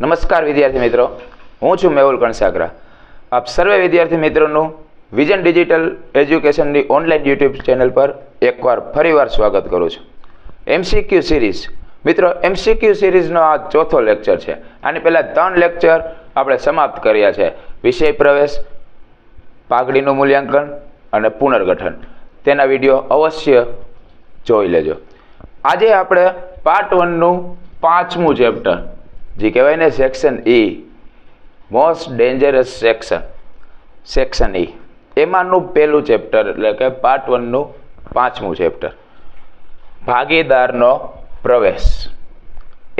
નમસ્કાર વિદ્યાર્થી મિત્રો, હું છું મેહુલ કણસાગરા. આપ સર્વે વિદ્યાર્થી મિત્રોનું વિઝન ડિજિટલ એજ્યુકેશનની ઓનલાઈન યુટ્યુબ ચેનલ પર એકવાર ફરીવાર સ્વાગત કરું છું. MCQ સિરીઝ મિત્રો, MCQ સિરીઝનો આ ચોથો લેક્ચર છે. આની પહેલાં 3 લેક્ચર આપણે સમાપ્ત કર્યા છે: વિષય પ્રવેશ, પાઘડીનું મૂલ્યાંકન અને પુનર્ગઠન. તેના વિડીયો અવશ્ય જોઈ લેજો. આજે આપણે પાર્ટ 1નું 5મું ચેપ્ટર, જે કહેવાય ને section E, most dangerous section E, એમાંનું પહેલું ચેપ્ટર એટલે કે પાર્ટ 1નું 5મું ચેપ્ટર, ભાગીદારનો પ્રવેશ,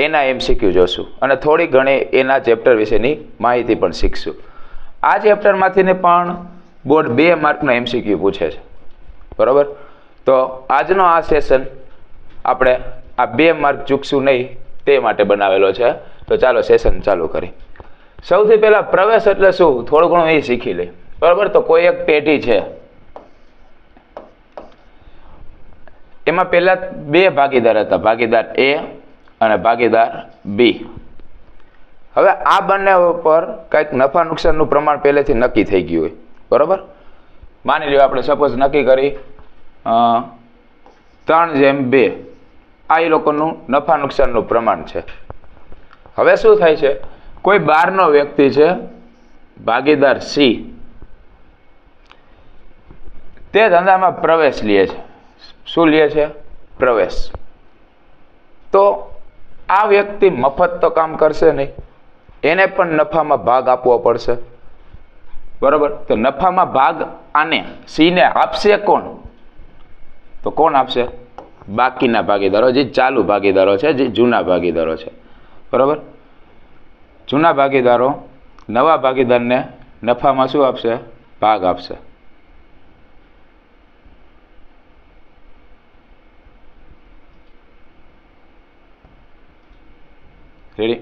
એના MCQ જોશું અને થોડી ઘણી એના ચેપ્ટર વિશેની માહિતી પણ શીખશું. આ ચેપ્ટરમાંથી પણ બોર્ડ 2 માર્કનો MCQ પૂછે છે, બરાબર? તો આજનો આ સેશન આપણે આ 2 માર્ક ચૂકશું નહીં તે માટે બનાવેલો છે. તો ચાલો સેશન ચાલુ કરી. સૌથી પહેલા પ્રવેશ એટલે શું, થોડું ઘણું એ શીખી લઈએ, બરાબર? તો કોઈ એક પેઢી છે, એમાં પહેલા 2 ભાગીદાર હતા, ભાગીદાર A અને ભાગીદાર B. હવે આ બંને ઉપર કંઈક નફા નુકસાનનું પ્રમાણ પહેલેથી નક્કી થઈ ગયું હોય, બરાબર? માની લ્યો આપણે સપોઝ નક્કી કરી 3:2, આ એ લોકોનું નફા નુકસાનનું પ્રમાણ છે. હવે શું થાય છે, કોઈ બહારનો વ્યક્તિ છે, ભાગીદાર C, તે ધંધામાં પ્રવેશ લે છે. શું લે છે? પ્રવેશ. તો આ વ્યક્તિ મફત તો કામ કરશે નહીં, એને પણ નફામાં ભાગ આપવો પડશે, બરાબર? તો નફામાં ભાગ આને C ને આપશે કોણ? તો કોણ આપશે? બાકીના ભાગીદારો, જે ચાલુ ભાગીદારો છે, જે જૂના ભાગીદારો છે, બરાબર? જૂના ભાગીદારો નવા ભાગીદારને નફામાં શું આપશે? ભાગ આપશે. રેડી?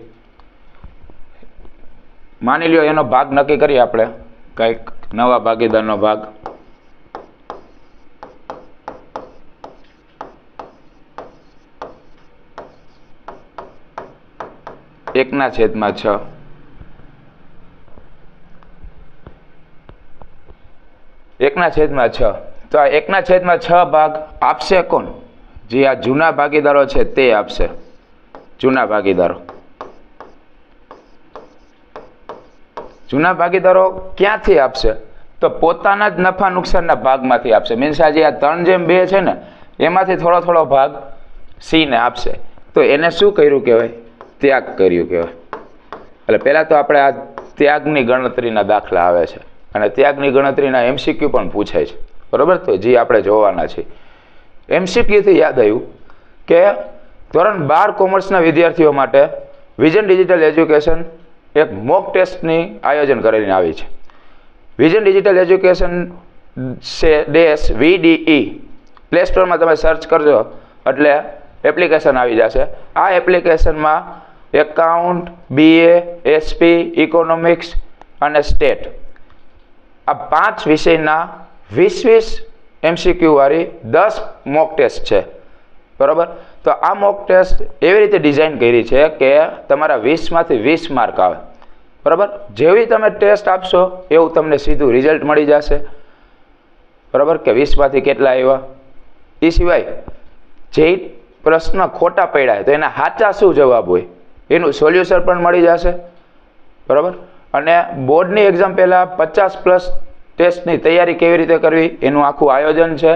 માની લ્યો એનો ભાગ નક્કી કરીએ આપણે, કંઈક નવા ભાગીદારનો ભાગ. એકના છેદમાં 6. એકના છેદમાં 6. તો આ 1/6 ભાગ આપશે કોણ? જે આ જૂના ભાગીદારો છે તે આપશે. જૂના ભાગીદારો. જૂના ભાગીદારો ક્યાંથી આપશે? તો પોતાના જ નફા નુકસાનના ભાગમાંથી આપશે. મીન્સ આજે આ 3:2 છે ને, એમાંથી થોડો થોડો ભાગ C ને આપશે. તો એને શું કર્યું કહેવાય? ત્યાગ કર્યું કહેવાય. એટલે પહેલાં તો આપણે આ ત્યાગની ગણતરીના દાખલા આવે છે અને ત્યાગની ગણતરીના MCQ પણ પૂછાય છે, બરાબર? તો જે આપણે જોવાના છે. MCQથી યાદ આવ્યું કે ધોરણ 12 કોમર્સના વિદ્યાર્થીઓ માટે વિઝન ડિજિટલ એજ્યુકેશન એક મોક ટેસ્ટની આયોજન કરેલી આવી છે. Vision digital education VDE play સ્ટોરમાં તમે સર્ચ કરજો એટલે એપ્લિકેશન આવી જશે. આ એપ્લિકેશનમાં એકાઉન્ટ, BA, SP, ઇકોનોમિક્સ અને સ્ટેટ, આ 5 વિષયના 20 MCQ વાળી 10 મોક ટેસ્ટ છે, બરાબર? તો આ મોક ટેસ્ટ એવી રીતે ડિઝાઇન કરી છે કે તમારા 20માંથી 20 માર્ક આવે, બરાબર? જેવી તમે ટેસ્ટ આપશો એવું તમને સીધું રિઝલ્ટ મળી જશે, બરાબર? કે 20માંથી કેટલા આવ્યા. એ સિવાય જે પ્રશ્ન ખોટા પડ્યા તો એના સાચા શું જવાબ હોય એનું સોલ્યુશન પણ મળી જશે, બરાબર? અને બોર્ડની એક્ઝામ પહેલાં 50+ ટેસ્ટની તૈયારી કેવી રીતે કરવી એનું આખું આયોજન છે.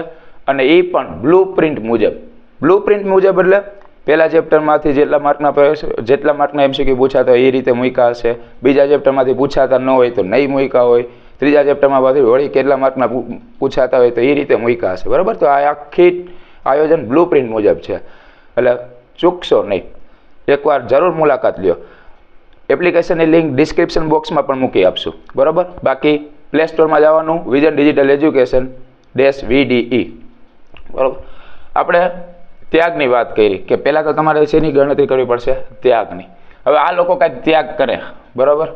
અને એ પણ બ્લુ પ્રિન્ટ મુજબ. બ્લુ પ્રિન્ટ મુજબ એટલે પહેલા ચેપ્ટરમાંથી જેટલા માર્કના MCQ પૂછાતા હોય એ રીતે મૂક્યા હશે, બીજા ચેપ્ટરમાંથી પૂછાતા ન હોય તો નહીં મૂક્યા હોય, ત્રીજા ચેપ્ટરમાં વળી કેટલા માર્કના પૂછાતા હોય તો એ રીતે મૂક્યા હશે, બરાબર? તો આ આખી આયોજન બ્લુ પ્રિન્ટ મુજબ છે, એટલે ચૂકશો નહીં. એકવાર જરૂર મુલાકાત લ્યો. એપ્લિકેશનની લિંક ડિસ્ક્રિપ્શન બોક્સમાં પણ મૂકી આપશું, બરાબર? બાકી પ્લે સ્ટોરમાં જવાનું, વિઝન ડિજિટલ એજ્યુકેશન -VDE, બરાબર? આપણે ત્યાગની વાત કરી કે પહેલાં તો તમારે શેની ગણતરી કરવી પડશે? ત્યાગની. હવે આ લોકો કાંઈક ત્યાગ કરે, બરાબર?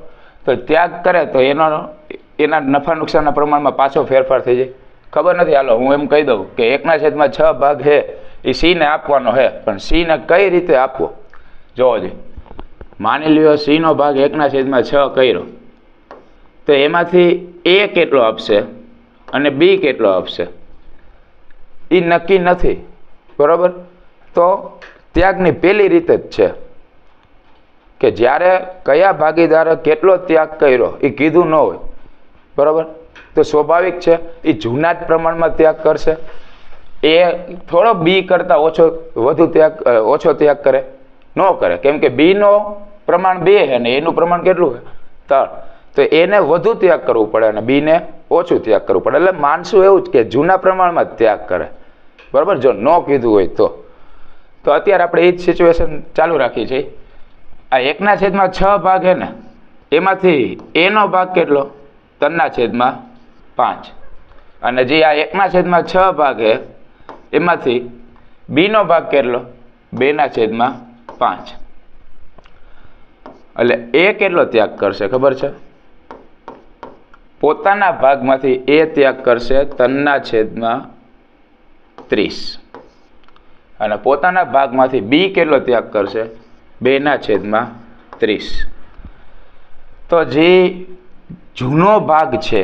તો ત્યાગ કરે તો એના નફા નુકસાનના પ્રમાણમાં પાછો ફેરફાર થઈ જાય. ખબર નથી, હાલો હું એમ કહી દઉં કે 1/6 ભાગ છે એ C ને આપવાનો છે, પણ C ને કઈ રીતે આપવો જોવો જોઈએ. માની લ્યો c નો ભાગ 1/6 કર્યો, તો એમાંથી a કેટલો આપશે અને b કેટલો આપશે એ નક્કી નથી, બરાબર. તો ત્યાગની પહેલી રીત જ છે કે જ્યારે કયા ભાગીદારે કેટલો ત્યાગ કર્યો એ કીધું ન હોય, બરાબર, તો સ્વાભાવિક છે એ જૂના જ પ્રમાણમાં ત્યાગ કરશે. એ થોડો બી કરતા ઓછો ત્યાગ કરે ન કરે, કેમ કે બી નો પ્રમાણ 2 છે ને એનું પ્રમાણ કેટલું છે 3, તો એને વધુ ત્યાગ કરવું પડે અને બી ને ઓછું ત્યાગ કરવું પડે. એટલે માનશું એવું જ કે જૂના પ્રમાણમાં જ ત્યાગ કરે, બરાબર, જો ન કીધું હોય તો અત્યારે આપણે એ જ સિચ્યુએશન ચાલુ રાખી છે. આ 1/6 ભાગ છે ને એમાંથી a નો ભાગ કેટલો 3/5, અને જે આ 1/6 ભાગ છે એમાંથી b નો ભાગ કેટલો 2/5. એટલે એ કેટલો ત્યાગ કરશે ખબર છે? પોતાના ભાગમાંથી એ ત્યાગ કરશે 3/30 અને પોતાના ભાગમાંથી બી કેટલો ત્યાગ કરશે 2/30. તો જે જૂનો ભાગ છે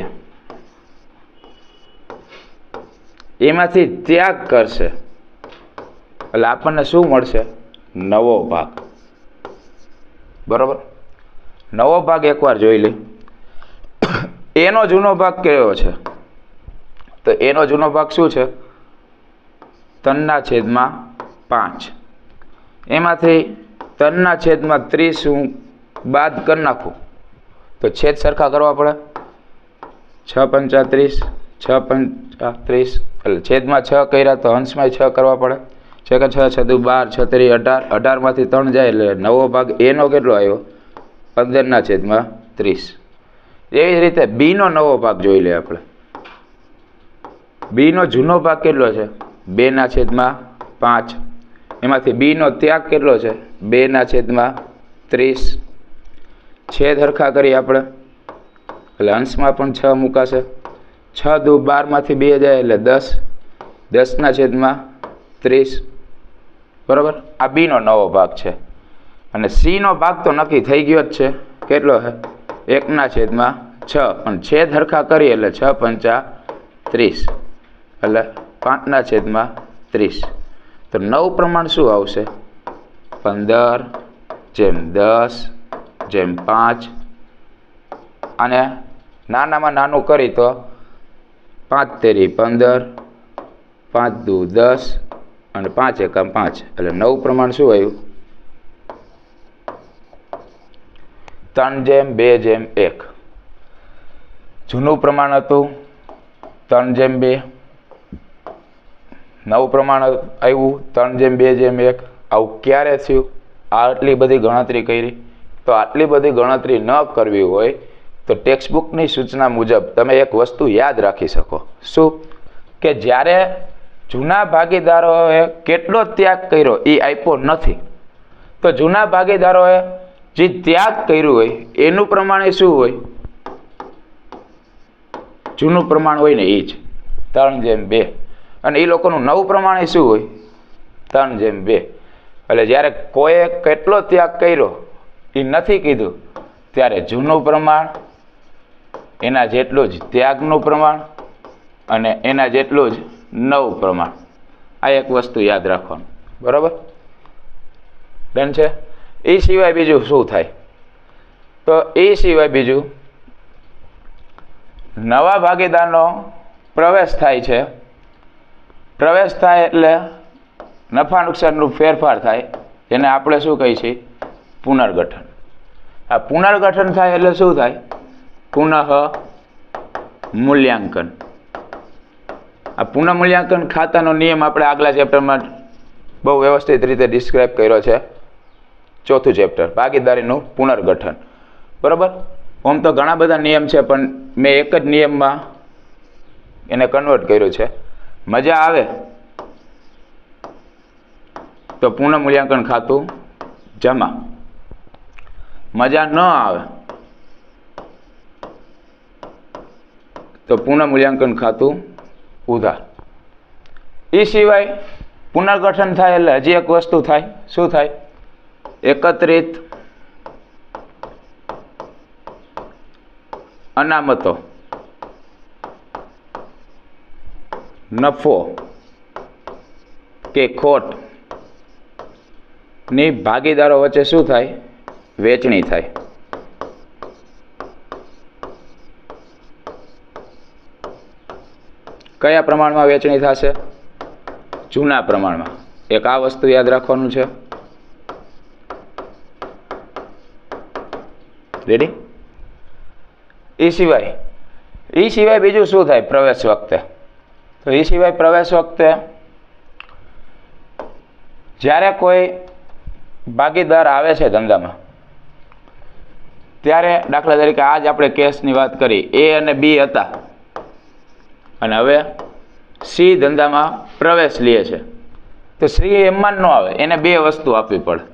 એમાંથી ત્યાગ કરશે એટલે આપણને શું મળશે? નવો ભાગ, બરોબર. નવો ભાગ એકવાર જોઈ લે. એનો જૂનો ભાગ કયો છે? તો એનો જૂનો ભાગ શું છે? 3/5. એમાંથી 3/30 હું બાદ કરી નાખું તો છેદ સરખા કરવા પડે. 6/35 6/35 એટલે છેદમાં 6 કર્યા તો અંશમાં 6 કરવા પડે. 6 × 6 = 12 6 × 3 = 18 18માંથી 3 જાય એટલે નવો ભાગ એનો કેટલો આવ્યો? 15/30. એવી જ રીતે બી નો નવો ભાગ જોઈ લે આપણે. બી નો જૂનો ભાગ કેટલો છે? 2/5. એમાંથી બી નો ત્યાગ કેટલો છે? 2/30. છેદ હરખા કરી આપણે એટલે અંશમાં પણ 6 મુકાશે. 6 × 2 = 12માંથી 2 જાય એટલે 10 10/30, બરાબર. આ બી નો નવો ભાગ છે. અને સી નો ભાગ તો નક્કી થઈ ગયો જ છે. કેટલો છે? 1/6. પણ છેદ હરખા કરી એટલે 6/35 એટલે 5/30. તો નવ પ્રમાણ શું આવશે? 15/10/5. અને નાનામાં નાનું કરી તો 5 × 3 = 15 5 × 2 = 10 અને 5 × 1 = 5 એટલે નવ પ્રમાણ શું આવ્યું? 3/2/1. જૂનું પ્રમાણ હતું 3/2. નવું પ્રમાણ આવ્યું 3/2/1. આવું ક્યારે થયું? આટલી બધી ગણતરી કરી. તો આટલી બધી ગણતરી ન કરવી હોય તો ટેક્સ્ટબુકની સૂચના મુજબ તમે એક વસ્તુ યાદ રાખી શકો. શું? કે જ્યારે જૂના ભાગીદારોએ કેટલો ત્યાગ કર્યો એ આપ્યો નથી, તો જૂના ભાગીદારોએ જે ત્યાગ કર્યું હોય એનું પ્રમાણ શું હોય? જૂનું પ્રમાણ હોય ને એ જ 3/2. અને એ લોકોનું નવું પ્રમાણ શું હોય? 3/2. એટલે જ્યારે કોઈએ કેટલો ત્યાગ કર્યો એ નથી કીધું ત્યારે જૂનું પ્રમાણ, એના જેટલું જ ત્યાગનું પ્રમાણ અને એના જેટલું જ નવું પ્રમાણ. આ એક વસ્તુ યાદ રાખવાનું, બરાબર. ડન છે. એ સિવાય બીજું શું થાય? તો એ સિવાય બીજું નવા ભાગીદારનો પ્રવેશ થાય છે. પ્રવેશ થાય એટલે નફા નુકસાનનું ફેરફાર થાય, જેને આપણે શું કહીએ છીએ? પુનર્ગઠન. આ પુનર્ગઠન થાય એટલે શું થાય? પુનઃ મૂલ્યાંકન. આ પુનઃ મૂલ્યાંકન ખાતાનો નિયમ આપણે આગલા ચેપ્ટરમાં બહુ વ્યવસ્થિત રીતે ડિસ્ક્રાઇબ કર્યો છે. 4થું ચેપ્ટર, ભાગીદારીનું પુનર્ગઠન, બરાબર. આમ તો ઘણા બધા નિયમ છે પણ મેં એક જ નિયમમાં એને કન્વર્ટ કર્યું છે. મજા આવે તો પુનઃ મૂલ્યાંકન ખાતું જમા, મજા ન આવે તો પુનઃ મૂલ્યાંકન ખાતું ઉધાર. એ સિવાય પુનર્ગઠન થાય એટલે હજી એક વસ્તુ થાય. શું થાય? એકત્રિત અનામતો, નફો કે ખોટ ની ભાગીદારો વચ્ચે શું થાય? વેચણી થાય. કયા પ્રમાણમાં વેચણી થશે? જૂના પ્રમાણમાં. એક આ વસ્તુ યાદ રાખવાનું છે. રેડી? એ સિવાય બીજું શું થાય પ્રવેશ વખતે? તો એ સિવાય પ્રવેશ વખતે જ્યારે કોઈ ભાગીદાર આવે છે ધંધામાં, ત્યારે દાખલા તરીકે આજ આપણે કેસની વાત કરી, એ અને બી હતા અને હવે સી ધંધામાં પ્રવેશ લે છે, તો સી એમમાં ન આવે, એને બે વસ્તુ આપવી પડે.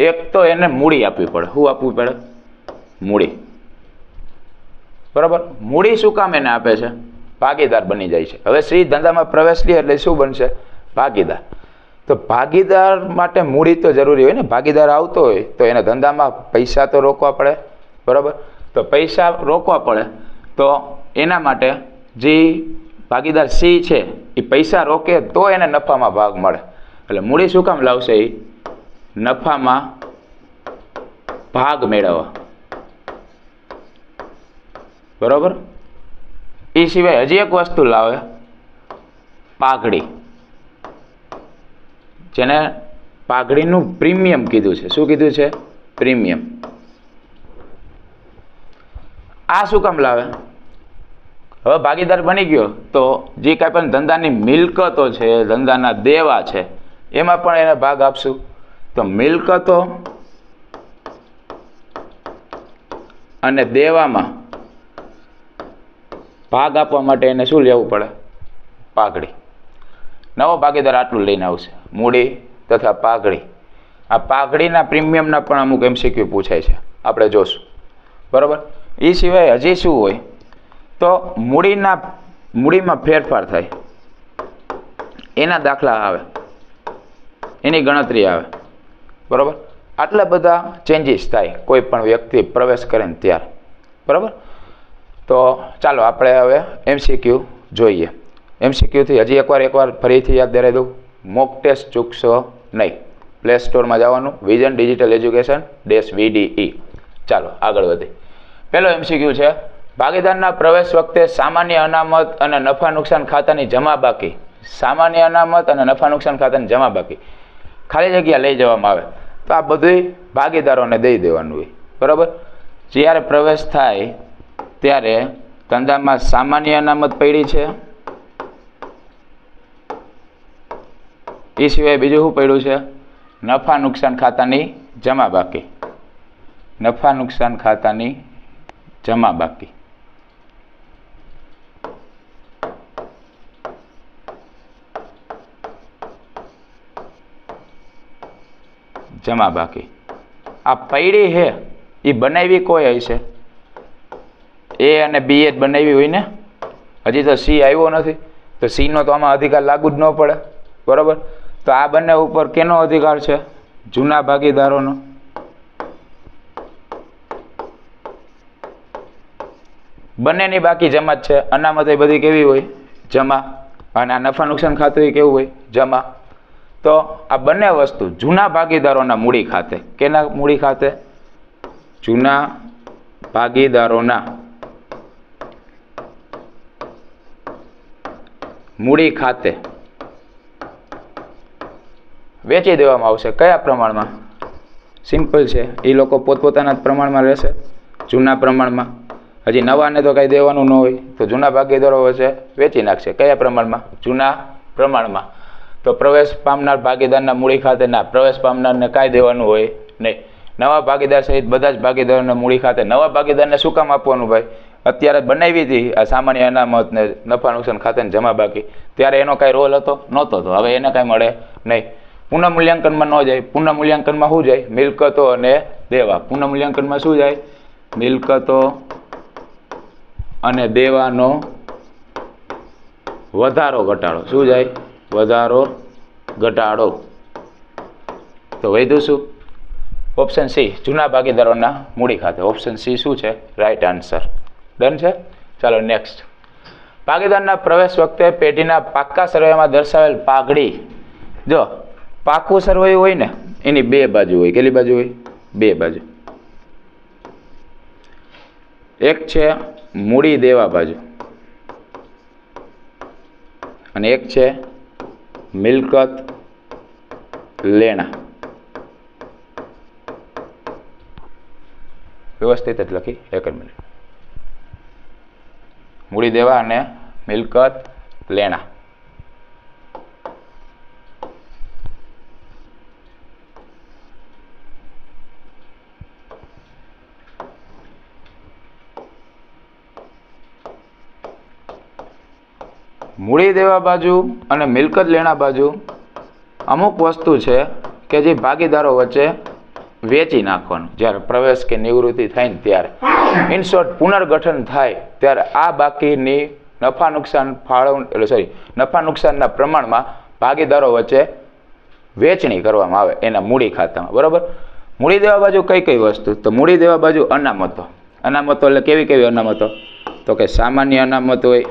એક તો એને મૂડી આપવી પડે. શું આપવું પડે? મૂડી. બરાબર? મૂડી શું કામ એને આપે છે? ભાગીદાર બની જાય છે. હવે સી ધંધામાં પ્રવેશ લે એટલે શું બનશે? ભાગીદાર. તો ભાગીદાર માટે મૂડી તો જરૂરી હોય ને. ભાગીદાર આવતો હોય તો એને ધંધામાં પૈસા તો રોકવા પડે. બરાબર? તો પૈસા રોકવા પડે તો એના માટે જે ભાગીદાર સી છે એ પૈસા રોકે તો એને નફામાં ભાગ મળે. એટલે મૂડી શું કામ લાવશે? એ નફામાં ભાગ મેળવવા. બરાબર? એ સિવાય હજી એક વસ્તુ લાવે, પાઘડી, જેને પાઘડીનું પ્રીમિયમ કીધું છે. શું કીધું છે? પ્રીમિયમ. આ શું કામ લાવે? હવે ભાગીદાર બની ગયો તો જે કાંઈ પણ ધંધાની મિલકતો છે, ધંધાના દેવા છે, એમાં પણ એને ભાગ આપશું. તો મિલકતો અને દેવામાં ભાગ આપવા માટે એને શું લેવું પડે? પાઘડી. નવો ભાગીદાર આટલું લઈને આવશે, મૂડી તથા પાઘડી. આ પાઘડીના પ્રીમિયમના પણ અમુક MCQ પૂછાય છે, આપણે જોશું. બરાબર? એ સિવાય હજી શું હોય? તો મૂડીમાં ફેરફાર થાય, એના દાખલા આવે, એની ગણતરી આવે. બરાબર? આટલા બધા ચેન્જીસ થાય કોઈ પણ વ્યક્તિ પ્રવેશ કરે ને ત્યારે. બરાબર? તો ચાલો આપણે હવે MCQ જોઈએ. MCQથી હજી એકવાર ફરીથી યાદ દેરાઈ દઉં. મોક ટેસ્ટ ચૂકશો નહીં. પ્લે સ્ટોરમાં જવાનું, વિઝન ડિજિટલ એજ્યુકેશન -VDE. ચાલો આગળ વધીએ. પહેલો MCQ છે, ભાગીદારના પ્રવેશ વખતે સામાન્ય અનામત અને નફા નુકસાન ખાતાની જમા બાકી. સામાન્ય અનામત અને નફા નુકસાન ખાતાની જમા બાકી ખાલી જગ્યા લઈ જવામાં આવે તો આ બધું ભાગીદારોને દઈ દેવાનું હોય. બરાબર? જ્યારે પ્રવેશ થાય ત્યારે ધંધામાં સામાન્ય અનામત પડી છે, એ સિવાય બીજું શું પડ્યું છે? નફા નુકસાન ખાતાની જમા બાકી. નફા નુકસાન ખાતાની જમા બાકી. જમા બાકી. આ પૈડી છે એ બનાવી કોઈ હશે? એ અને બી એ બનાવી હોય ને. હજી તો સી આવ્યો નથી, તો સી નો તો આમાં અધિકાર લાગુ જ ન પડે. બરાબર? તો આ બંને ઉપર કેનો અધિકાર છે? જૂના ભાગીદારોનો. બંનેની બાકી જમા જ છે. અનામત એ બધી કેવી હોય? જમા. અને આ નફા નુકસાન ખાતું એ કેવું હોય? જમા. તો આ બંને વસ્તુ જૂના ભાગીદારોના મૂડી ખાતે. કેના મૂડી ખાતે? જૂના ભાગીદારોના મૂડી ખાતે વેચી દેવામાં આવશે. કયા પ્રમાણમાં? સિમ્પલ છે, એ લોકો પોતપોતાના જ પ્રમાણમાં રહેશે, જૂના પ્રમાણમાં. હજી નવાને તો કાંઈ દેવાનું ન હોય, તો જૂના ભાગીદારો વચ્ચે વેચી નાખશે. કયા પ્રમાણમાં? જૂના પ્રમાણમાં. તો પ્રવેશ પામનાર ભાગીદારના મૂડી ખાતે ના, પ્રવેશ પામનારને કાંઈ દેવાનું હોય નહીં. નવા ભાગીદાર સહિત બધા જ ભાગીદારોને મૂડી ખાતે. નવા ભાગીદારને શું કામ આપવાનું ભાઈ? અત્યારે બનાવી હતી આ સામાન્ય અનામત ને નફા નુકસાન ખાતાની જમા બાકી, ત્યારે એનો કાંઈ રોલ હતો? નહોતો. તો હવે એને કાંઈ મળે નહીં. પુનઃમૂલ્યાંકનમાં ન જાય. પુનઃમૂલ્યાંકનમાં શું જાય? મિલકતો અને દેવા. પુનઃમૂલ્યાંકનમાં શું જાય? મિલકતો અને દેવાનો વધારો ઘટાડો. શું જાય? વધારો ઘટાડો. તો વધ્યું શું? ઓપ્શન સી, જૂના ભાગીદારોના મૂડી ખાતે. ઓપ્શન સી શું છે? Right answer. ડન છે. ચાલો નેક્સ્ટ. ભાગીદારના પ્રવેશ વખતે પેઢીના પાક્કા સરવૈયામાં દર્શાવેલ પાઘડી, જો પાકું સરવૈયું હોય ને એની બે બાજુ હોય. કેટલી બાજુ હોય? બે બાજુ. એક છે મૂડી દેવા બાજુ અને એક છે મિલકત લેણા. વ્યવસ્થિત જ લખી, એક જ મિનિટ. મૂડી દેવા અને મિલકત લેણા. મૂડી દેવા બાજુ અને મિલકત લેણા બાજુ અમુક વસ્તુ છે કે જે ભાગીદારો વચ્ચે વેચી નાખવાનું જ્યારે પ્રવેશ કે નિવૃત્તિ થાય ને ત્યારે. ઇન શોર્ટ, પુનર્ગઠન થાય ત્યારે આ બાકીની નફા નુકસાન નફા નુકસાનના પ્રમાણમાં ભાગીદારો વચ્ચે વેચણી કરવામાં આવે એના મૂડી ખાતામાં. બરોબર. મૂડી દેવા બાજુ કઈ કઈ વસ્તુ? તો મૂડી દેવા બાજુ અનામતો. અનામતો એટલે કેવી કેવી અનામતો? તો કે સામાન્ય અનામત હોય,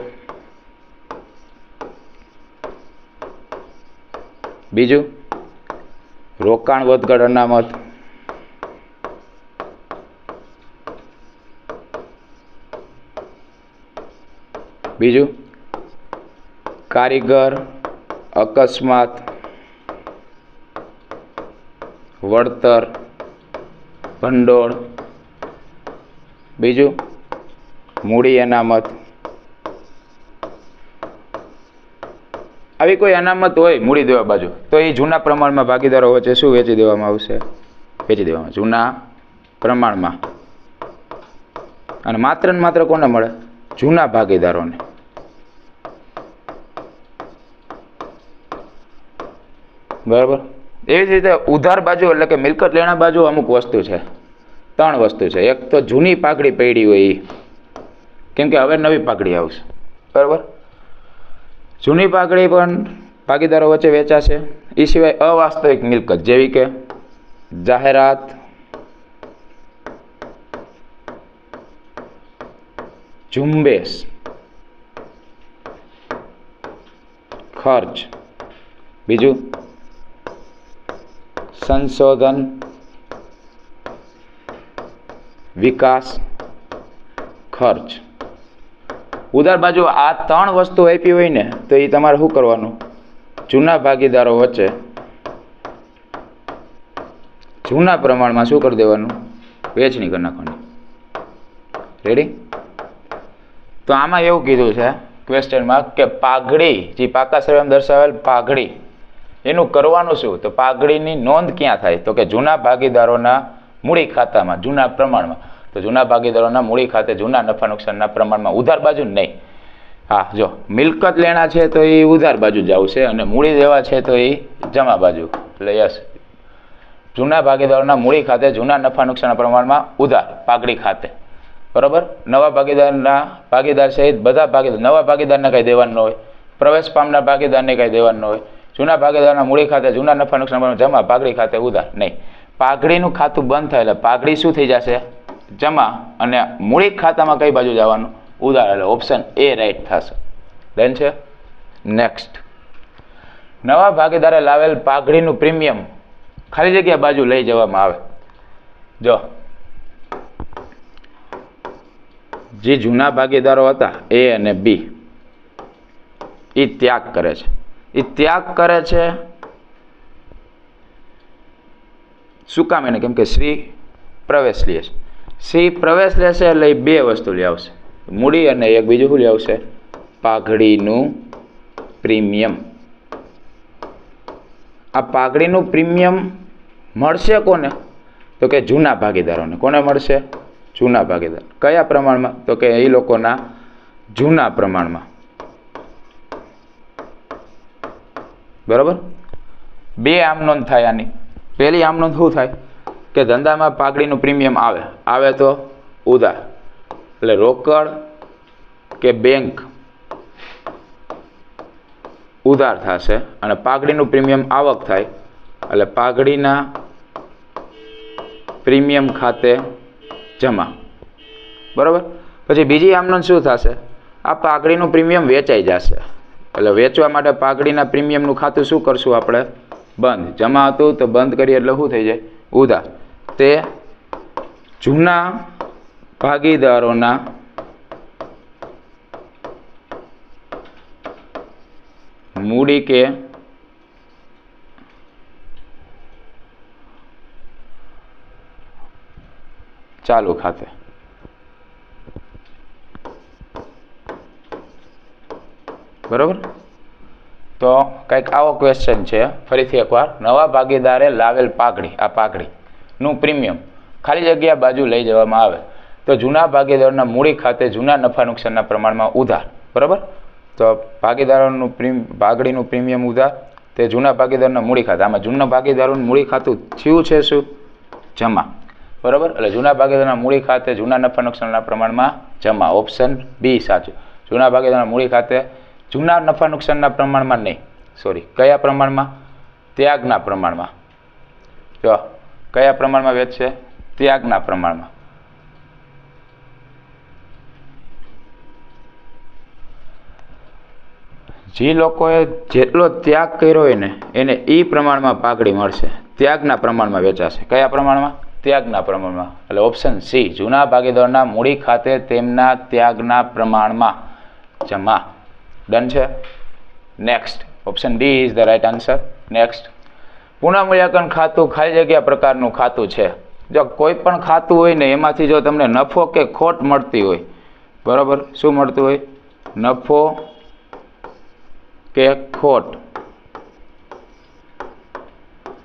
બીજું રોકાણ વધઘટ અનામત, બીજું કારીગર અકસ્માત વળતર ભંડોળ, બીજું મૂડી અનામત. આવી કોઈ અનામત હોય મૂડી દેવા બાજુ તો એ જૂના પ્રમાણમાં ભાગીદારો વચ્ચે શું વેચી દેવામાં આવશે? વેચી દેવામાં જૂના પ્રમાણમાં. અને માત્ર ને માત્ર કોને મળે? જૂના ભાગીદારોને. બરાબર. એવી જ રીતે ઉધાર બાજુ એટલે કે મિલકત લેણા બાજુ અમુક વસ્તુ છે, ત્રણ વસ્તુ છે. એક તો જૂની પાઘડી પડી હોય એ, કેમ કે હવે નવી પાઘડી આવશે. બરાબર. જૂની પાઘડી પણ ભાગીદારો વચ્ચે વેચાશે. એ સિવાય અવાસ્તવિક મિલકત જેવી કે જાહેરાત, ઝુંબેશ, ખર્ચ, બીજું સંશોધન, વિકાસ, ખર્ચ. ઉધાર બાજુ આ ત્રણ વસ્તુ આપી હોય ને તો એ તમારે શું કરવાનું? જૂના ભાગીદારો વચ્ચે જૂના પ્રમાણમાં શું કરી દેવાનું? વેચણી કરી નાખવાની. રેડી? તો આમાં એવું કીધું છે ક્વેશ્ચનમાં કે પાઘડી, જે પાકા સરવૈયામાં દર્શાવેલ પાઘડી, એનું કરવાનું શું? તો પાઘડીની નોંધ ક્યાં થાય? તો કે જૂના ભાગીદારોના મૂડી ખાતામાં, જૂના પ્રમાણમાં. તો જૂના ભાગીદારોના મૂડી ખાતે જૂના નફા નુકસાનના પ્રમાણમાં. ઉધાર બાજુ નહીં. હા, જો મિલકત લેણા છે તો એ ઉધાર બાજુ જ આવશે અને મૂડી દેવા છે તો એ જમા બાજુ. એટલે યસ, જૂના ભાગીદારોના મૂડી ખાતે જૂના નફા નુકસાનના પ્રમાણમાં ઉધાર પાઘડી ખાતે. બરાબર. નવા ભાગીદાર સહિત બધા ભાગીદાર, નવા ભાગીદારને કંઈ દેવાનું ન હોય, પ્રવેશ પામનાર ભાગીદારને કંઈ દેવાનું ન હોય. જૂના ભાગીદારના મૂડી ખાતે જૂના નફા નુકસાન જમા, પાઘડી ખાતે ઉધાર નહીં. પાઘડીનું ખાતું બંધ થાય એટલે પાઘડી શું થઈ જશે? જમા. અને મૂડી ખાતામાં કઈ બાજુ જવાનું? ઉધાર. એટલે ઓપ્શન એ રાઈટ થશે. ડન છે. નેક્સ્ટ. નવા ભાગીદારે લાવેલ પાઘડીનું પ્રીમિયમ ખાલી જગ્યા બાજુ લઈ જવામાં આવે. જો જે જૂના ભાગીદારો હતા એ અને બી, એ ત્યાગ કરે છે. એ ત્યાગ કરે છે શું કામ? એને કેમ કે શ્રી પ્રવેશ લે છે. શ્રી પ્રવેશ લેશે એટલે એ બે વસ્તુ લઈ આવશે, મૂડી અને એક બીજું શું લઈ આવશે? પાઘડીનું પ્રીમિયમ. આ પાઘડીનું પ્રીમિયમ મળશે કોને? તો કે જૂના ભાગીદારોને. કોને મળશે? જૂના ભાગીદાર. કયા પ્રમાણમાં? તો કે એ લોકોના જૂના પ્રમાણમાં. બરાબર. બે આમ નોંધ થાય આની. પહેલી આમ નોંધ શું થાય કે ધંધામાં પાઘડીનું પ્રીમિયમ આવે તો ઉધાર, એટલે રોકડ કે બેંક ઉધાર થશે. અને પાઘડીનું પ્રીમિયમ આવક થાય એટલે પાઘડીના પ્રીમિયમ ખાતે જમા. બરાબર. પછી બીજી આમનોંધ શું થશે, આ પાઘડીનું પ્રીમિયમ વેચાઈ જશે. એટલે વેચવા માટે પાઘડીના પ્રીમિયમનું ખાતું શું કરશું આપણે, બંધ. જમા હતું તો બંધ કરીએ એટલે શું થઈ જાય, ઉધાર. તે જૂના ભાગીદારોના મૂડી કે ચાલુ ખાતે. બરોબર. તો કંઈક આવો ક્વેશ્ચન છે. ફરીથી એકવાર, નવા ભાગીદારે લાવેલ પાઘડી, આ પાઘડીનું પ્રીમિયમ ખાલી જગ્યા બાજુ લઈ જવામાં આવે તો જૂના ભાગીદારોના મૂડી ખાતે જૂના નફા નુકસાનના પ્રમાણમાં ઉધાર. બરાબર. તો ભાગીદારોનું પાઘડીનું પ્રીમિયમ ઉધાર તે જૂના ભાગીદારોના મૂડી ખાતે. આમાં જૂના ભાગીદારોનું મૂડી ખાતું થયું છે શું, જમા. બરાબર. એટલે જૂના ભાગીદારોના મૂડી ખાતે જૂના નફા નુકસાનના પ્રમાણમાં જમા. ઓપ્શન બી સાચું. જૂના ભાગીદારોના મૂડી ખાતે જૂના નફા નુકસાનના પ્રમાણમાં નહીં, સોરી, કયા પ્રમાણમાં, ત્યાગના પ્રમાણમાં. જો કયા પ્રમાણમાં વેચશે, ત્યાગના પ્રમાણમાં. જે લોકોએ જેટલો ત્યાગ કર્યો હોય ને એને એ પ્રમાણમાં પાઘડી મળશે. ત્યાગના પ્રમાણમાં વેચાશે. કયા પ્રમાણમાં, ત્યાગના પ્રમાણમાં. એટલે ઓપ્શન સી, જૂના ભાગીદારોના મૂડી ખાતે તેમના ત્યાગના પ્રમાણમાં જમા. ડન છે. Next, option D is the right answer. Next, પુનઃમૂલ્યાંકન ખાતું ખાલી જગ્યા પ્રકારનું ખાતું છે. જો કોઈ પણ ખાતું હોય ને એમાંથી જો તમને નફો કે ખોટ મળતી હોય, બરાબર, શું મળતું હોય, નફો કે ખોટ,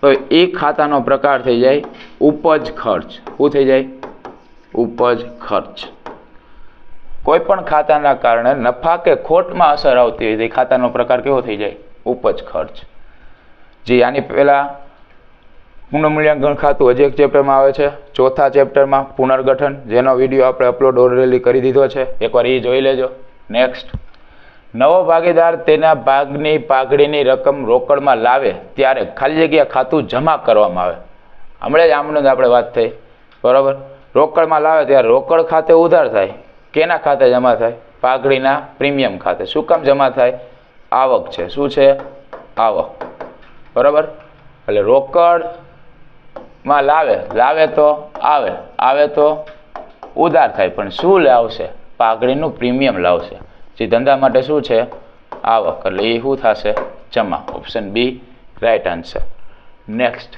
તો એ ખાતાનો પ્રકાર થઈ જાય ઉપજ ખર્ચ. શું થઈ જાય, ઉપજ ખર્ચ. કોઈ પણ ખાતાના કારણે નફા કે ખોટમાં અસર આવતી હોય તો એ ખાતાનો પ્રકાર કેવો થઈ જાય, ઉપજ ખર્ચ. જી આની પહેલા પુનઃમૂલ્યાંકન ખાતું હજી એક ચેપ્ટરમાં આવે છે, ચોથા ચેપ્ટરમાં પુનર્ગઠન, જેનો વિડીયો આપણે અપલોડ ઓલરેડી કરી દીધો છે, એકવાર એ જોઈ લેજો. નેક્સ્ટ, નવો ભાગીદાર તેના ભાગની પાઘડીની રકમ રોકડમાં લાવે ત્યારે ખાલી જગ્યા ખાતું જમા કરવામાં આવે. હમણાં જ આમનો આપણે વાત થઈ, બરાબર. રોકડમાં લાવે ત્યારે રોકડ ખાતે ઉધાર થાય. કેના ખાતે જમા થાય, પાઘડીના પ્રીમિયમ ખાતે. શું કામ જમા થાય, આવક છે. શું છે, આવક. બરાબર. એટલે રોકડમાં લાવે તો આવે તો ઉધાર થાય, પણ શું લાવશે, પાઘડીનું પ્રીમિયમ લાવશે. જે ધંધા માટે શું છે, આવક. એટલે એ શું થશે, જમા. Option B right answer. Next,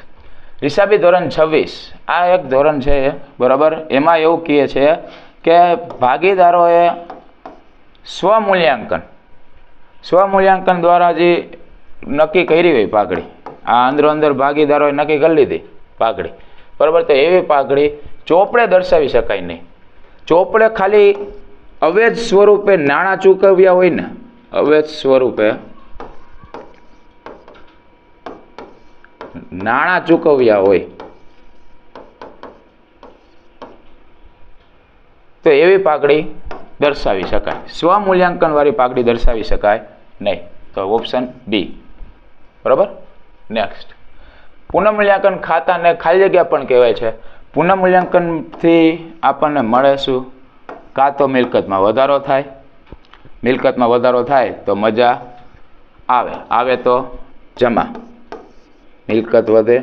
હિસાબી ધોરણ 26. આ એક ધોરણ છે, બરાબર. એમાં એવું કહે છે કે ભાગીદારોએ સ્વમૂલ્યાંકન દ્વારા જે નક્કી કરી હોય પાઘડી, આ અંદર ભાગીદારોએ નક્કી કરી લીધી પાઘડી, બરાબર. તો એવી પાઘડી ચોપડે દર્શાવી શકાય નહીં. ચોપડે ખાલી અવેજ સ્વરૂપે નાણાં ચૂકવ્યા હોય ને, અવેજ સ્વરૂપે નાણાં ચૂકવ્યા હોય તો એવી પાઘડી દર્શાવી શકાય. સ્વમૂલ્યાંકન વાળી પાઘડી દર્શાવી શકાય નહીં. તો ઓપ્શન બી. બરાબર. નેક્સ્ટ, પુનઃમૂલ્યાંકન ખાતાને ખાલી જગ્યા પણ કહેવાય છે. પુનઃમૂલ્યાંકનથી આપણને મળે શું, કાં તો મિલકતમાં વધારો થાય. મિલકતમાં વધારો થાય તો મજા આવે તો જમા. મિલકત વધે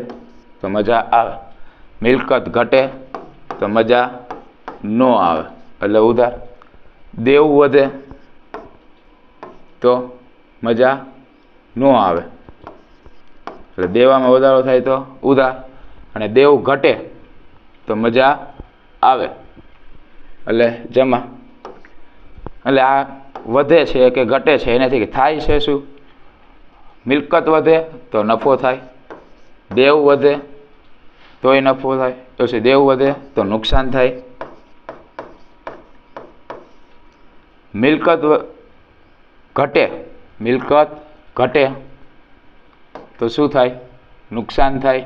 તો મજા આવે. મિલકત ઘટે તો મજા ન આવે, એટલે ઉધાર. દેવું વધે તો મજા ન આવે, એટલે દેવામાં વધારો થાય તો ઉધાર. અને દેવું ઘટે તો મજા આવે, એટલે જમા. એટલે આ વધે છે કે ઘટે છે એનાથી થાય છે શું, મિલકત વધે તો નફો થાય, દેવ વધે તોય નફો થાય, પછી દેવ વધે તો નુકસાન થાય. મિલકત ઘટે તો શું થાય, નુકસાન થાય.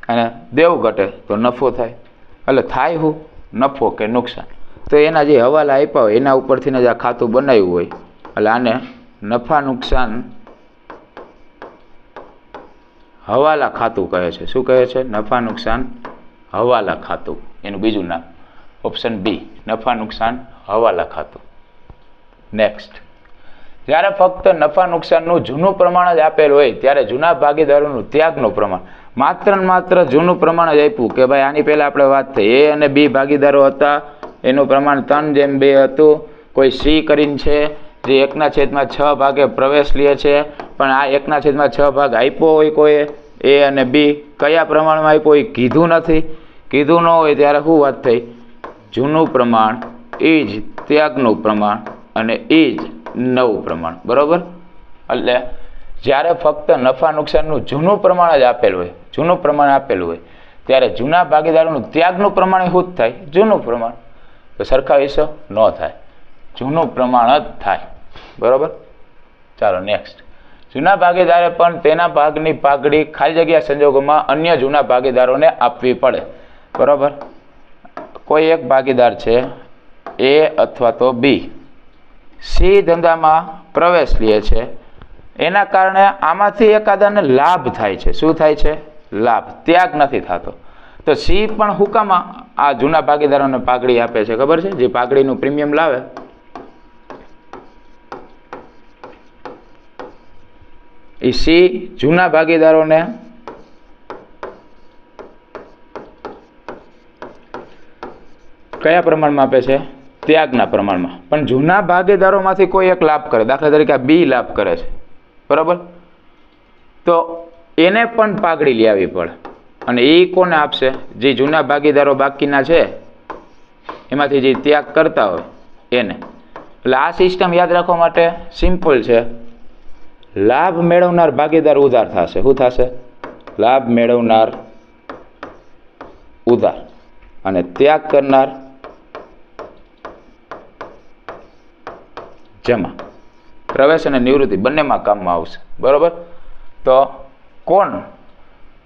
અને દેવ ઘટે તો નફો થાય. એટલે થાય શું, નફો કે નુકસાન. તો એના જે હવાલા આપ્યા હોય એના ઉપરથી જ આ ખાતું બનાવ્યું હોય, એટલે આને નફા નુકસાન હવાલા ખાતું કહે છે. શું કહે છે, નફા નુકસાન હવાલા ખાતું, એનું બીજું નામ. ઓપ્શન બી નફા નુકસાન હવાલા ખાતું. નેક્સ્ટ, જ્યારે ફક્ત નફા નુકસાનનું જૂનું પ્રમાણ જ આપેલ હોય ત્યારે જૂના ભાગીદારોનું ત્યાગનું પ્રમાણ માત્ર ને માત્ર જૂનું પ્રમાણ જ આપ્યું કે ભાઈ આની પહેલા આપણે વાત થઈ એ અને બી ભાગીદારો હતા એનું પ્રમાણ 3:2 હતું. કોઈ સી કરીને છે જે 1/6 ભાગે પ્રવેશ લે છે પણ આ 1/6 ભાગ આપ્યો હોય કોઈ એ અને બી કયા પ્રમાણમાં આપ્યો એ કીધું નથી. કીધું ન હોય ત્યારે શું વાત થઈ? જૂનું પ્રમાણ એ જ ત્યાગનું પ્રમાણ અને એ જ નવું પ્રમાણ. બરોબર? એટલે જ્યારે ફક્ત નફા નુકસાનનું જૂનું પ્રમાણ જ આપેલું હોય, જૂનું પ્રમાણ આપેલું હોય ત્યારે જૂના ભાગીદારોનું ત્યાગનું પ્રમાણ શું જ થાય? જૂનું પ્રમાણ. તો સરખા વિષય ન થાય, જૂનું પ્રમાણ જ થાય. બરોબર? ચાલો નેક્સ્ટ, જૂના ભાગીદારે પણ તેના ભાગની પાઘડી ખાલી જગ્યા સંજોગોમાં અન્ય જૂના ભાગીદારોને આપવી પડે. બરોબર? કોઈ એક ભાગીદાર છે એ અથવા તો બી સી ધંધામાં પ્રવેશ લે છે, એના કારણે આમાંથી એકાદાને લાભ થાય છે. શું થાય છે? લાભ. ત્યાગ નથી થતો. તો સી પણ હુકામાં આ જૂના ભાગીદારોને પાઘડી આપે છે? ખબર છે? જે પાઘડીનું પ્રીમિયમ લાવે એ સી જૂના ભાગીદારોને કયા પ્રમાણમાં આપે છે? ત્યાગના પ્રમાણમાં. પણ જૂના ભાગીદારોમાંથી કોઈ એક લાભ કરે, દાખલા તરીકે બી લાભ કરે છે, બરાબર, તો એને પણ પાઘડી લઈ આવવી પડે. અને એ કોને આપશે? જે જૂના ભાગીદારો બાકીના છે એમાંથી જે ત્યાગ કરતા હોય એને. એટલે આ સિસ્ટમ યાદ રાખવા માટે સિમ્પલ છે. લાભ મેળવનાર ભાગીદાર ઉધાર થશે. શું થશે? લાભ મેળવનાર ઉધાર અને ત્યાગ કરનાર જમા. પ્રવેશ અને નિવૃત્તિ બંનેમાં કામમાં આવશે. બરોબર? તો કોણ,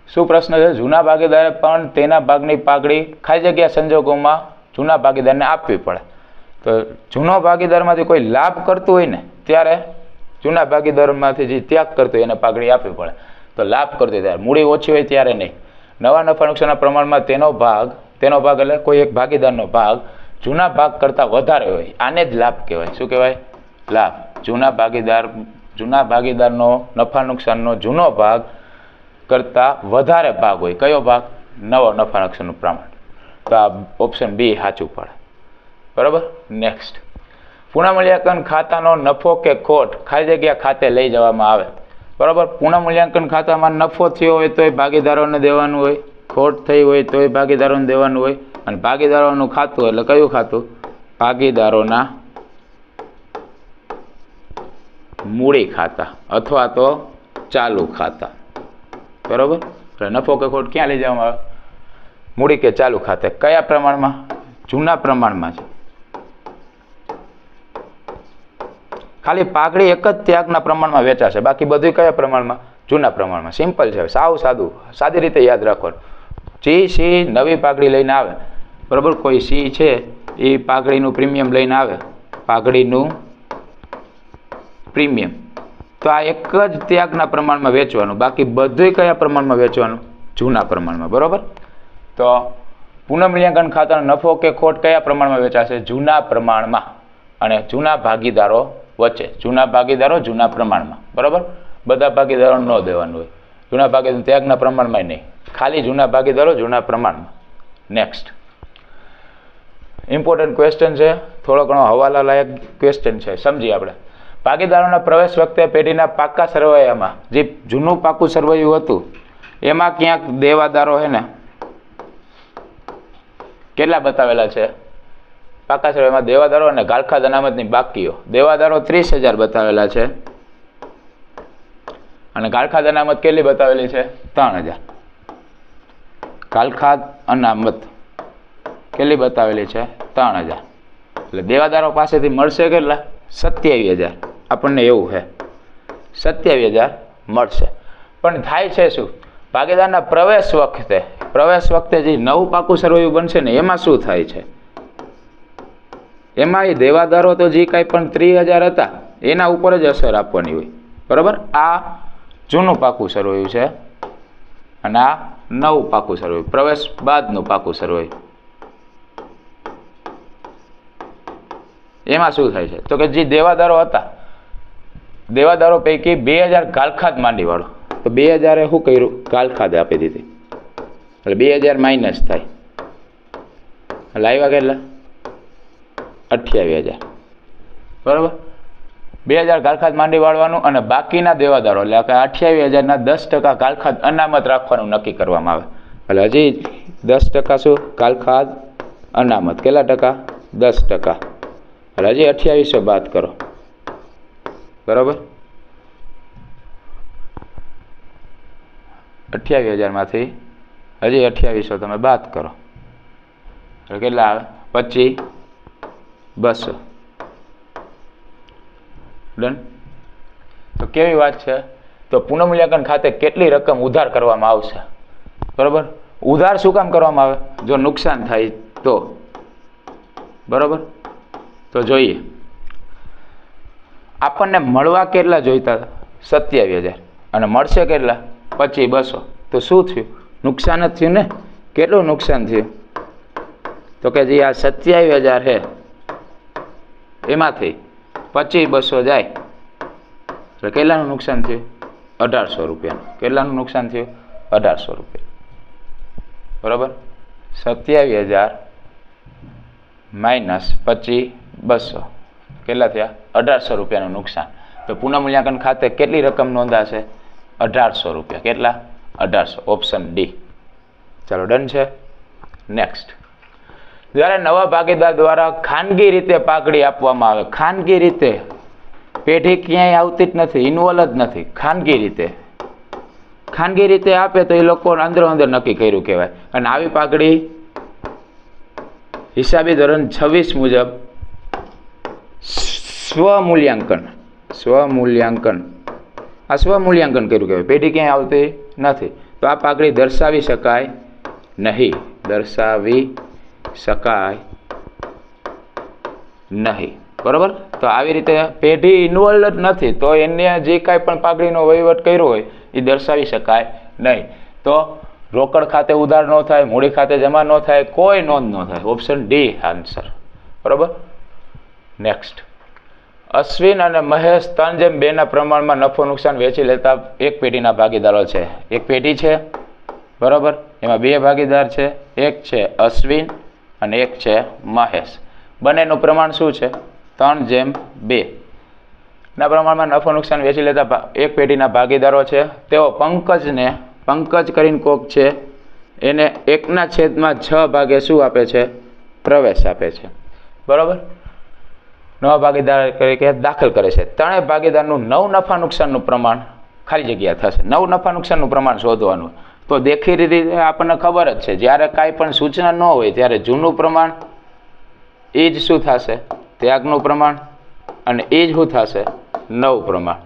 શું પ્રશ્ન છે? જૂના ભાગીદારે પણ તેના ભાગની પાઘડી ખાલી જગ્યા સંજોગોમાં જૂના ભાગીદારને આપવી પડે. તો જૂનો ભાગીદારમાંથી કોઈ લાભ કરતું હોય ને ત્યારે જૂના ભાગીદારોમાંથી જે ત્યાગ કરતો હોય એને પાઘડી આપવી પડે. તો લાભ કરતો હોય ત્યારે, મૂડી ઓછી હોય ત્યારે નહીં. નવા નફા નુકસાનના પ્રમાણમાં તેનો ભાગ એટલે કોઈ એક ભાગીદારનો ભાગ જૂના ભાગ કરતાં વધારે હોય, આને જ લાભ કહેવાય. શું કહેવાય? લાભ. જૂના ભાગીદારનો નફા નુકસાનનો જૂનો ભાગ કરતાં વધારે ભાગ હોય. કયો ભાગ? નવો નફા નુકસાનનું પ્રમાણ. તો આ ઓપ્શન બી સાચું પડે. બરાબર? નેક્સ્ટ, પુનઃમૂલ્યાંકન ખાતાનો નફો કે ખોટ ખાલી જગ્યા ખાતે લઈ જવામાં આવે. બરાબર? પુનઃમૂલ્યાંકન ખાતામાં નફો થયો હોય તોય ભાગીદારોને દેવાનું હોય, ખોટ થઈ હોય તોય ભાગીદારોને દેવાનું હોય. અને ભાગીદારોનું ખાતું એટલે કયું ખાતું? ભાગીદારોના મૂડી ખાતા અથવા તો ચાલુ ખાતા. બરાબર? એટલે નફો કે ખોટ ક્યાં લઈ જવામાં આવે? મૂડી કે ચાલુ ખાતે. કયા પ્રમાણમાં? જૂના પ્રમાણમાં છે. ખાલી પાઘડી એક જ ત્યાગના પ્રમાણમાં વેચાશે, બાકી બધું કયા પ્રમાણમાં? જૂના પ્રમાણમાં. સિમ્પલ છે, સાવ સાદું, સાદી રીતે યાદ રાખવાનું. જે સી નવી પાઘડી લઈને આવે, બરાબર, કોઈ સી છે એ પાઘડીનું પ્રીમિયમ લઈને આવે, પાઘડીનું પ્રીમિયમ, તો આ એક જ ત્યાગના પ્રમાણમાં વેચવાનું, બાકી બધું કયા પ્રમાણમાં વેચવાનું? જૂના પ્રમાણમાં. બરાબર? તો પુનઃમૂલ્યાંકન ખાતાનો નફો કે ખોટ કયા પ્રમાણમાં વેચાશે? જૂના પ્રમાણમાં. અને જૂના ભાગીદારો વચ્ચે, જૂના ભાગીદારો જૂના પ્રમાણમાં. બરાબર? બધા ભાગીદારો ન દેવાનું હોય. જૂના ભાગીદારો ત્યાગના પ્રમાણમાં નહીં, ખાલી જૂના ભાગીદારો જૂના પ્રમાણમાં. નેક્સ્ટ, ઇમ્પોર્ટન્ટ ક્વેશ્ચન છે, થોડો ઘણો હવાલા લાયક ક્વેશ્ચન છે, સમજીએ આપણે. ભાગીદારોના પ્રવેશ વખતે પેઢીના પાકા સરવૈયામાં જે જૂનું પાકું સરવૈયું હતું એમાં ક્યાંક દેવાદારો છે ને કેટલા બતાવેલા છે? પાકા સરવૈયામાં દેવાદારો અને ગાળખાદ અનામતની બાકીઓ. દેવાદારો 30,000 બતાવેલા છે અને ગાળખાદ અનામત કેટલી બતાવેલી છે? 3,000. ગાળખાદ અનામત કેટલી બતાવેલી છે? 3,000. એટલે દેવાદારો પાસેથી મળશે કેટલા? 27,000. આપણને એવું છે 27,000 મળશે. પણ થાય છે શું? ભાગીદારના પ્રવેશ વખતે જે નવું પાકું સરવૈયું બનશે ને એમાં શું થાય છે? એમાં એ દેવાદારો તો જે કાંઈ પણ 30,000 હતા એના ઉપર જ અસર આપવાની હોય. બરાબર? આ જૂનું પાકું સરવૈયું છે અને આ નવું પાકું સરવૈયું, પ્રવેશ બાદનું પાકું સરવૈયું. એમાં શું થાય છે તો કે જે દેવાદારો હતા, દેવાદારો પૈકી 2000 ગાલખાદ માંડીવાળો, તો 2000 શું કર્યું? ગાલખાદ આપી દીધી, એટલે 2000 માઇનસ થાય, એટલે આવ્યા કેટલા? 28000. બરાબર. 2000 ગાલખાદ માંડી વાળવાનું અને બાકીના દેવાદારો એટલે કે 28000ના 10% ગાલખાદ અનામત રાખવાનું નક્કી કરવામાં આવે. એટલે હજી 10% શું? ગાલખાદ અનામત. કેટલા ટકા? 10%. એટલે હજી 2800 બાદ કરો. બરાબર. 28000માંથી હજી 2800 તમે બાદ કરો એટલે કેટલા આવે? 25200. ડન. તો કેવી વાત છે? તો પુનઃમૂલ્યાંકન ખાતે કેટલી રકમ ઉધાર કરવામાં આવશે? બરાબર. ઉધાર શું કામ કરવામાં આવે? જો નુકસાન થાય તો. બરાબર. તો જોઈએ, આપણને મળવા કેટલા જોઈતા? 27000 અને મળશે કેટલા? 25200. તો શું થયું? નુકસાન જ થયું ને. કેટલું નુકસાન થયું? તો કે જે આ 27000 છે એમાંથી 25200 જાય એટલે કેટલાનું નુકસાન થયું? 1800 રૂપિયાનું. કેટલાનું નુકસાન થયું? 1800 રૂપિયા. બરાબર. 27000 માઇનસ 25200 કેટલા થયા? 1800 રૂપિયાનું નુકસાન. તો પુનઃમૂલ્યાંકન ખાતે કેટલી રકમ નોંધાશે? 1800 રૂપિયા. કેટલા? 1800. Option D. ચાલો, ડન છે. નેક્સ્ટ, જ્યારે નવા ભાગીદાર દ્વારા ખાનગી રીતે પાઘડી આપવામાં આવે, ખાનગી રીતે, પેઢી ક્યાંય આવતી જ નથી, ઇન્વોલ્વ જ નથી, ખાનગી રીતે, ખાનગી રીતે આપે તો એ લોકો અંદરો અંદર નક્કી કર્યું કહેવાય. અને આવી પાઘડી હિસાબી ધોરણ 26 મુજબ સ્વમૂલ્યાંકન, સ્વમૂલ્યાંકન, આ સ્વમૂલ્યાંકન કર્યું કહેવાય, પેઢી ક્યાંય આવતી નથી. તો આ પાઘડી દર્શાવી શકાય નહીં, દર્શાવી શકાય નહીં. બરાબર. તો આવી રીતે પેઢી ઇન્વોલ્વ જ નથી તો એને જે કાંઈ પણ પાઘડીનો વહીવટ કર્યો હોય એ દર્શાવી શકાય નહીં. તો રોકડ ખાતે ઉધાર ન થાય, મૂડી ખાતે જમા ન થાય, કોઈ નોંધ ન થાય. Option D answer. બરાબર. નેક્સ્ટ, અશ્વિન અને મહેશ 3:2 પ્રમાણમાં નફો નુકસાન વેચી લેતા એક પેઢીના ભાગીદારો છે. એક પેઢી છે. બરાબર. એમાં 2 ભાગીદાર છે, એક છે અશ્વિન અને એક છે મહેશ. બંનેનું પ્રમાણ શું છે? 3:2 ના પ્રમાણમાં નફો નુકસાન વેચી લેતા એક પેઢીના ભાગીદારો છે. તેઓ પંકજને, પંકજ કરીને કોક છે, એને 1/6 ભાગે શું આપે છે? પ્રવેશ આપે છે. બરાબર. નવા ભાગીદાર તરીકે દાખલ કરે છે. ત્રણેય ભાગીદારનું નફા નુકસાનનું પ્રમાણ ખાલી જગ્યા થશે. નફા નુકસાનનું પ્રમાણ શોધવાનું. તો દેખીતી રીતે આપણને ખબર જ છે, જ્યારે કાંઈ પણ સૂચના ન હોય ત્યારે જૂનું પ્રમાણ એ જ શું થશે? ત્યાગનું પ્રમાણ. અને એ જ શું થશે? નવું પ્રમાણ.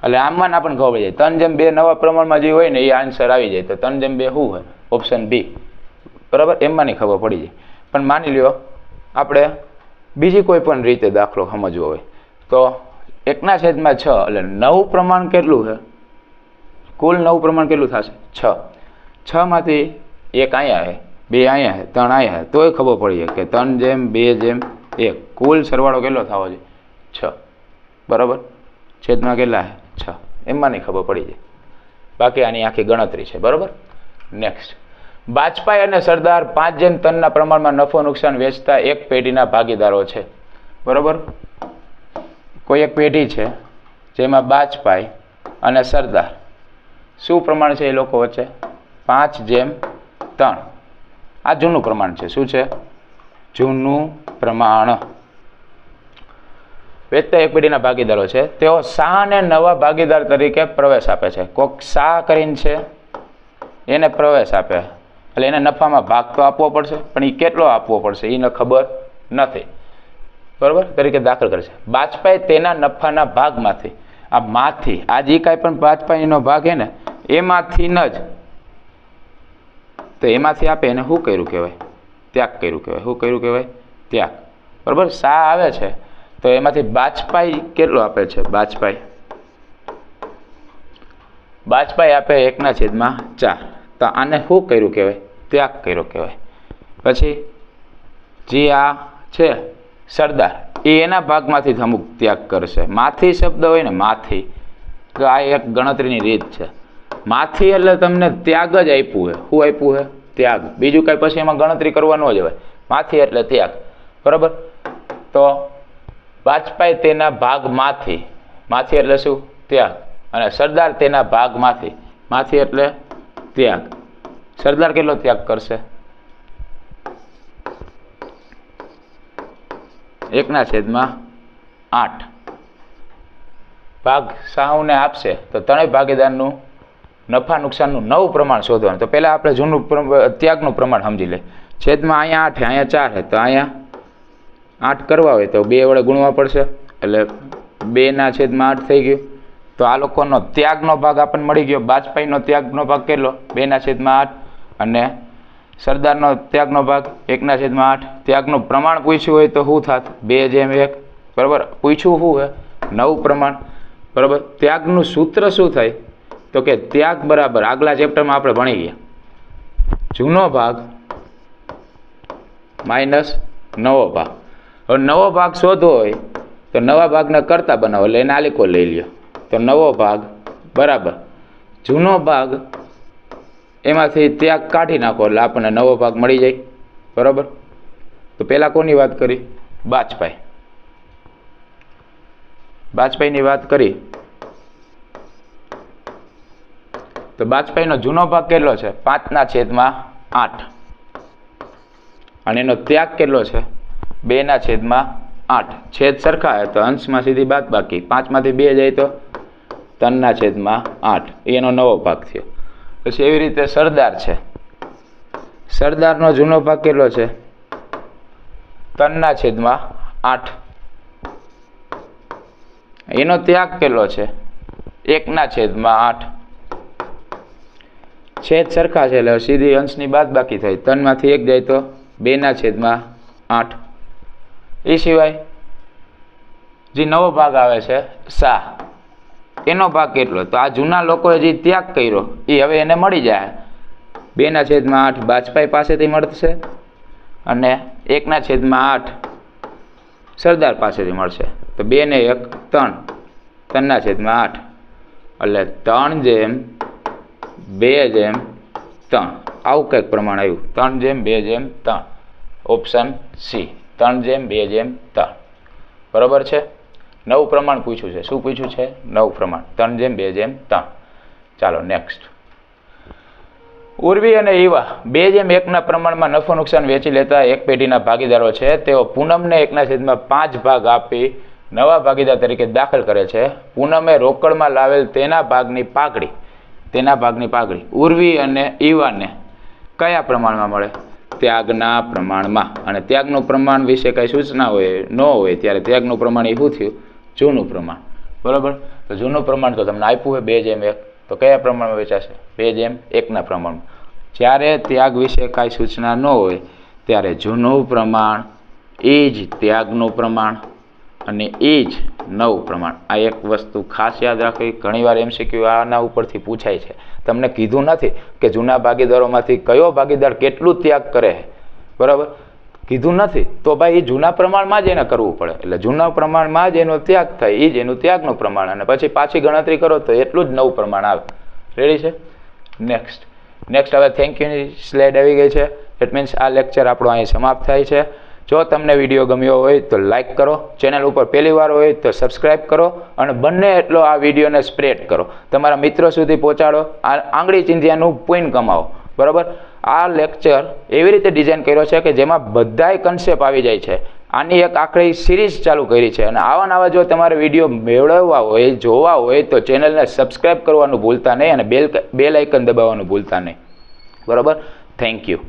એટલે આમાં આપણને ખબર પડી જાય 3:2 નવા પ્રમાણમાં જે હોય ને એ આન્સર આવી જાય. તો 3:2 શું હોય? Option B. બરાબર. એમાં નહીં ખબર પડી જાય. પણ માની લ્યો આપણે બીજી કોઈ પણ રીતે દાખલો સમજવો હોય તો 1/6 એટલે નવું પ્રમાણ કેટલું છે? કુલ નવું પ્રમાણ કેટલું થશે? 6. 6 માંથી 1 અહીંયા છે, 2 અહીંયા છે, 3 અહીંયા છે, તોય ખબર પડી જાય કે 3:2:1 કુલ સરવાળો કેટલો થવો જોઈએ? 6. બરાબર. છેદમાં કેટલા છે? 6. એમાં નહીં ખબર પડી જાય. બાકી આની આખી ગણતરી છે. બરાબર. નેક્સ્ટ, બાજપાઈ અને સરદાર 5:3 પ્રમાણમાં નફો નુકસાન વેચતા એક પેઢીના ભાગીદારો છે. બરાબર. કોઈ એક પેઢી છે જેમાં બાજપાઈ અને સરદાર શું પ્રમાણ છે એ લોકો વચ્ચે? 5:3. આ જૂનું પ્રમાણ છે. શું છે? જૂનું પ્રમાણ. વેચતા એક પેઢીના ભાગીદારો છે. તેઓ શાહને નવા ભાગીદાર તરીકે પ્રવેશ આપે છે. કોક શાહ કરીને છે એને પ્રવેશ આપે એટલે એને નફામાં ભાગ તો આપવો પડશે, પણ એ કેટલો આપવો પડશે એને ખબર નથી. બરાબર. તરીકે દાખલ કરે છે. બાજપાઈ તેના નફાના ભાગમાંથી, આ માંથી, આ જે કાંઈ પણ બાજપાઈનો ભાગ છે ને એમાંથી ન જ, તો એમાંથી આપે એને શું કર્યું કહેવાય? ત્યાગ કર્યું કહેવાય. શું કર્યું કહેવાય? ત્યાગ. બરાબર. શાહ આવે છે તો એમાંથી બાજપાઈ કેટલો આપે છે? બાજપાઈ, બાજપાઈ આપે 1/4. તો આને શું કર્યું કહેવાય? ત્યાગ કર્યો કહેવાય. પછી જે આ છે સરદાર, એ એના ભાગમાંથી અમુક ત્યાગ કરશે. માથી શબ્દ હોય ને, માથી, તો આ એક ગણતરીની રીત છે. માથી એટલે તમને ત્યાગ જ આપ્યું છે. શું આપ્યું છે? ત્યાગ. બીજું કાંઈ પછી એમાં ગણતરી કરવા ન જવાય. માથી એટલે ત્યાગ. બરાબર. તો વાજપાઈ તેના ભાગમાંથી, માથી એટલે શું? ત્યાગ. અને સરદાર તેના ભાગમાંથી, માથી એટલે ત્યાગ. સરદાર કેટલો ત્યાગ કરશે? 1/8. ભાગ સાહુને આપશે તો ત્રણેય ભાગીદારનું નફા નુકસાનનું નવું પ્રમાણ શોધવાનું. તો પહેલાં આપણે જૂનું ત્યાગનું પ્રમાણ સમજી લે. છેદમાં અહીંયા 8 અહીંયા 4 તો અહીંયા 8 કરવા હોય તો 2 વડે ગુણવા પડશે, એટલે 2/8 થઈ ગયું. તો આ લોકોનો ત્યાગનો ભાગ આપણને મળી ગયો. વાજપાઈનો ત્યાગનો ભાગ કેટલો? 2/8. અને સરદારનો ત્યાગનો ભાગ 1/8. ત્યાગનું પ્રમાણ પૂછ્યું હોય તો શું થાત? 2/1. બરાબર. પૂછ્યું શું છે? નવું પ્રમાણ. બરાબર. ત્યાગનું સૂત્ર શું થાય? તો કે ત્યાગ બરાબર આગલા ચેપ્ટરમાં આપણે ભણી ગયા, જૂનો ભાગ માઇનસ નવો ભાગ. હવે નવો ભાગ શોધવો હોય તો નવા ભાગને કરતા બનાવો, એટલે એને આલીકો લઈ લ્યો. તો નવો ભાગ બરાબર જૂનો ભાગ, એમાંથી ત્યાગ કાઢી નાખો એટલે આપણને નવો ભાગ મળી જાય. બરાબર. તો પહેલાં કોની વાત કરી? વાજપાઈ. વાજપાઈની વાત કરી તો વાજપાઈનો જૂનો ભાગ કેટલો છે? 5/8. અને એનો ત્યાગ કેટલો છે? 2/8. છેદ સરખા તો અંશમાં સીધી બાદ બાકી, 5માંથી 2 જાય તો 3/8. એનો નવો ભાગ થયો. પછી એવી રીતે સરદાર છે. સરદારનો જૂનો ભાગ કેટલો છે? 3/8. એનો ત્યાગ કેટલો છે? 1/8. છેદ સરખા છે એટલે સીધી અંશની બાદ બાકી થાય, 3માંથી 1 જાય તો 2/8. એ સિવાય જે નવો ભાગ આવે છે શાહ, એનો ભાગ કેટલો? તો આ જૂના લોકોએ જે ત્યાગ કર્યો એ હવે એને મળી જાય. 2/8 વાજપાઈ પાસેથી મળશે અને 1/8 સરદાર પાસેથી મળશે. તો 2 ને 1 3, 3/8 એટલે 3/2/3. આવું કંઈક પ્રમાણ આવ્યું. 3/2/3. Option C, 3/2/3. બરાબર છે. નવું પ્રમાણ પૂછ્યું છે. શું પૂછ્યું છે? નવું પ્રમાણ 3/2/3. ચાલો નેક્સ્ટ. ઉર્વી અને ઈવા 2/1 પ્રમાણમાં નફો નુકસાન વેચી લેતા એક પેઢીના ભાગીદારો છે. તેઓ પૂનમને 1/5 ભાગ આપી નવા ભાગીદાર તરીકે દાખલ કરે છે. પૂનમે રોકડમાં લાવેલ તેના ભાગની પાઘડી ઉર્વી અને ઈવાને કયા પ્રમાણમાં મળે? ત્યાગના પ્રમાણમાં. અને ત્યાગનું પ્રમાણ વિશે કઈ સૂચના હોય ન હોય ત્યારે ત્યાગનું પ્રમાણ એ શું થયું? જૂનું પ્રમાણ. બરાબર. તો જૂનું પ્રમાણ તો તમને આપ્યું હોય 2/1. તો કયા પ્રમાણમાં વેચાશે? 2/1 પ્રમાણમાં. જ્યારે ત્યાગ વિશે કાંઈ સૂચના ન હોય ત્યારે જૂનું પ્રમાણ એ જ ત્યાગનું પ્રમાણ અને એ જ નવું પ્રમાણ. આ એક વસ્તુ ખાસ યાદ રાખવી. ઘણીવાર MCQ આના ઉપરથી પૂછાય છે. તમને કીધું નથી કે જૂના ભાગીદારોમાંથી કયો ભાગીદાર કેટલું ત્યાગ કરે છે. બરાબર. કીધું નથી તો ભાઈ એ જૂના પ્રમાણમાં જ એને કરવું પડે. એટલે જૂના પ્રમાણમાં જ એનો ત્યાગ થાય, એ જ એનું ત્યાગનું પ્રમાણ. અને પછી પાછી ગણતરી કરો તો એટલું જ નવું પ્રમાણ આવે. રેડી છે? નેક્સ્ટ હવે થેન્ક યુની સ્લાઇડ આવી ગઈ છે. ઇટ મીન્સ આ લેક્ચર આપણો અહીં સમાપ્ત થાય છે. જો તમને વિડીયો ગમ્યો હોય તો લાઇક કરો, ચેનલ ઉપર પહેલી વાર હોય તો સબસ્ક્રાઇબ કરો અને બંને એટલો આ વિડીયોને સ્પ્રેડ કરો. તમારા મિત્રો સુધી પહોંચાડો. આ આંગળી ચિંધ્યાનું પુણ્ય કમાવો. બરાબર. આ લેક્ચર એવી રીતે ડિઝાઇન કર્યો છે કે જેમાં બધાય કન્સેપ્ટ આવી જાય છે. આની એક આખરી સિરીઝ ચાલુ કરી છે. અને આવા જો તમારે વિડીયો મેળવવા હોય, જોવા હોય તો ચેનલને સબસ્ક્રાઇબ કરવાનું ભૂલતા નહીં અને બેલ આઇકન દબાવવાનું ભૂલતા નહીં. બરાબર. Thank you.